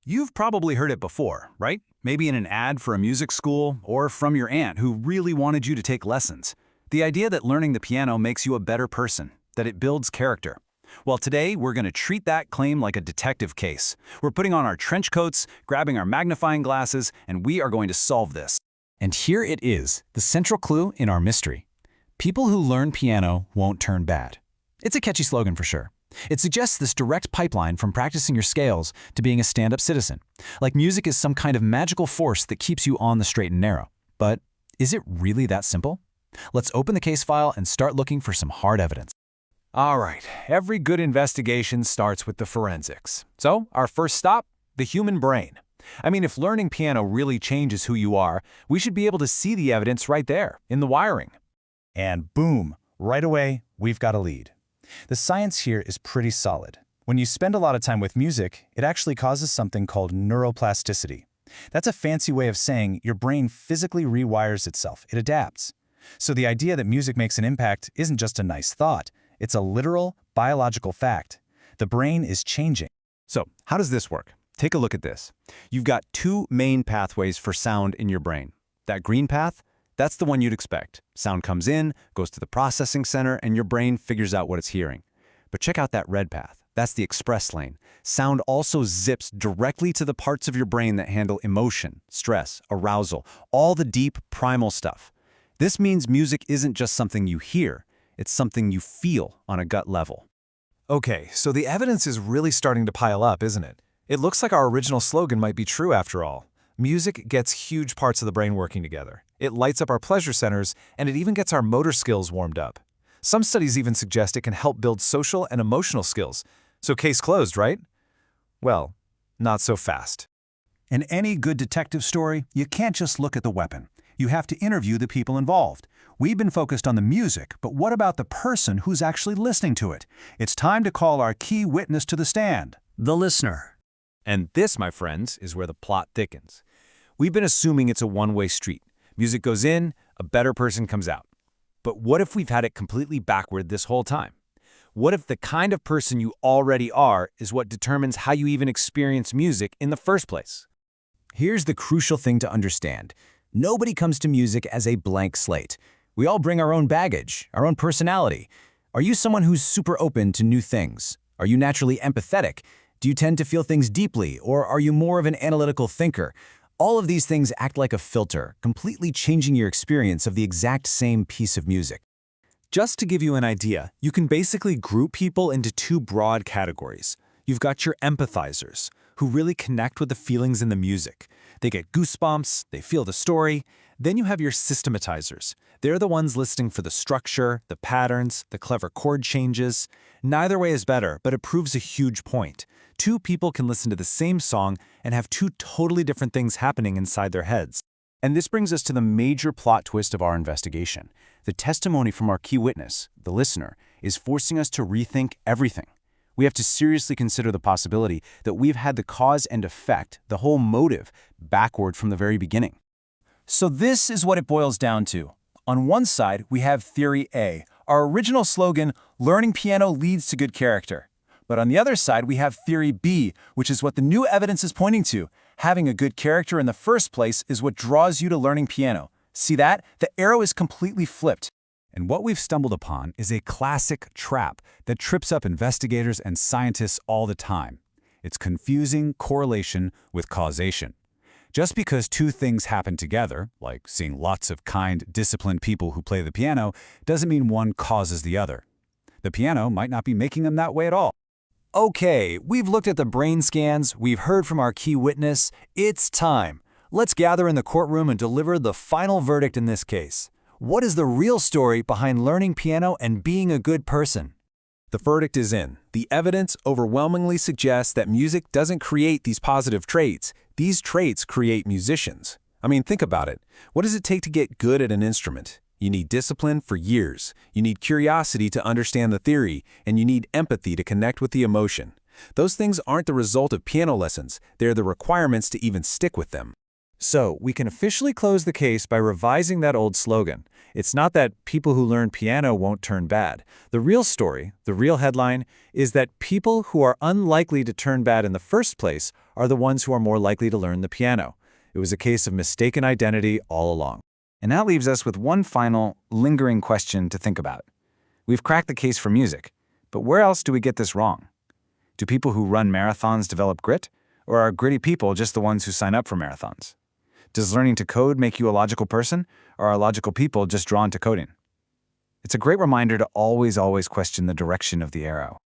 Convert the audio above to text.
You've probably heard it before, right? Maybe in an ad for a music school, or from your aunt who really wanted you to take lessons. The idea that learning the piano makes you a better person, that it builds character. Well, today we're going to treat that claim like a detective case. We're putting on our trench coats, grabbing our magnifying glasses, and we are going to solve this. And here it is, the central clue in our mystery. People who learn piano won't turn bad. It's a catchy slogan for sure. It suggests this direct pipeline from practicing your scales to being a stand-up citizen. Like music is some kind of magical force that keeps you on the straight and narrow. But is it really that simple? Let's open the case file and start looking for some hard evidence. All right, every good investigation starts with the forensics. So, our first stop, the human brain. I mean, if learning piano really changes who you are, we should be able to see the evidence right there, in the wiring. And boom, right away, we've got a lead. The science here is pretty solid. When you spend a lot of time with music, it actually causes something called neuroplasticity. That's a fancy way of saying your brain physically rewires itself. It adapts. So the idea that music makes an impact isn't just a nice thought. It's a literal, biological fact. The brain is changing. So, how does this work? Take a look at this. You've got two main pathways for sound in your brain. That green path, that's the one you'd expect. Sound comes in, goes to the processing center, and your brain figures out what it's hearing. But check out that red path. That's the express lane. Sound also zips directly to the parts of your brain that handle emotion, stress, arousal, all the deep, primal stuff. This means music isn't just something you hear, it's something you feel on a gut level. Okay, so the evidence is really starting to pile up, isn't it? It looks like our original slogan might be true after all. Music gets huge parts of the brain working together. It lights up our pleasure centers, and it even gets our motor skills warmed up. Some studies even suggest it can help build social and emotional skills. So case closed, right? Well, not so fast. In any good detective story, you can't just look at the weapon. You have to interview the people involved. We've been focused on the music, but what about the person who's actually listening to it? It's time to call our key witness to the stand, the listener. And this, my friends, is where the plot thickens. We've been assuming it's a one-way street. Music goes in, a better person comes out. But what if we've had it completely backward this whole time? What if the kind of person you already are is what determines how you even experience music in the first place? Here's the crucial thing to understand. Nobody comes to music as a blank slate. We all bring our own baggage, our own personality. Are you someone who's super open to new things? Are you naturally empathetic? Do you tend to feel things deeply, or are you more of an analytical thinker? All of these things act like a filter, completely changing your experience of the exact same piece of music. Just to give you an idea, you can basically group people into two broad categories. You've got your empathizers, who really connect with the feelings in the music. They get goosebumps, they feel the story. Then you have your systematizers. They're the ones listening for the structure, the patterns, the clever chord changes. Neither way is better, but it proves a huge point. Two people can listen to the same song and have two totally different things happening inside their heads. And this brings us to the major plot twist of our investigation. The testimony from our key witness, the listener, is forcing us to rethink everything. We have to seriously consider the possibility that we've had the cause and effect, the whole motive, backward from the very beginning. So this is what it boils down to. On one side, we have Theory A, our original slogan, learning piano leads to good character. But on the other side, we have Theory B, which is what the new evidence is pointing to. Having a good character in the first place is what draws you to learning piano. See that? The arrow is completely flipped. And what we've stumbled upon is a classic trap that trips up investigators and scientists all the time. It's confusing correlation with causation. Just because two things happen together, like seeing lots of kind, disciplined people who play the piano, doesn't mean one causes the other. The piano might not be making them that way at all. Okay, we've looked at the brain scans, we've heard from our key witness. It's time. Let's gather in the courtroom and deliver the final verdict in this case. What is the real story behind learning piano and being a good person? The verdict is in. The evidence overwhelmingly suggests that music doesn't create these positive traits. These traits create musicians. I mean, think about it. What does it take to get good at an instrument? You need discipline for years. You need curiosity to understand the theory, and you need empathy to connect with the emotion. Those things aren't the result of piano lessons. They're the requirements to even stick with them. So, we can officially close the case by revising that old slogan. It's not that people who learn piano won't turn bad. The real story, the real headline, is that people who are unlikely to turn bad in the first place are the ones who are more likely to learn the piano. It was a case of mistaken identity all along. And that leaves us with one final, lingering question to think about. We've cracked the case for music, but where else do we get this wrong? Do people who run marathons develop grit? Or are gritty people just the ones who sign up for marathons? Does learning to code make you a logical person, or are logical people just drawn to coding? It's a great reminder to always question the direction of the arrow.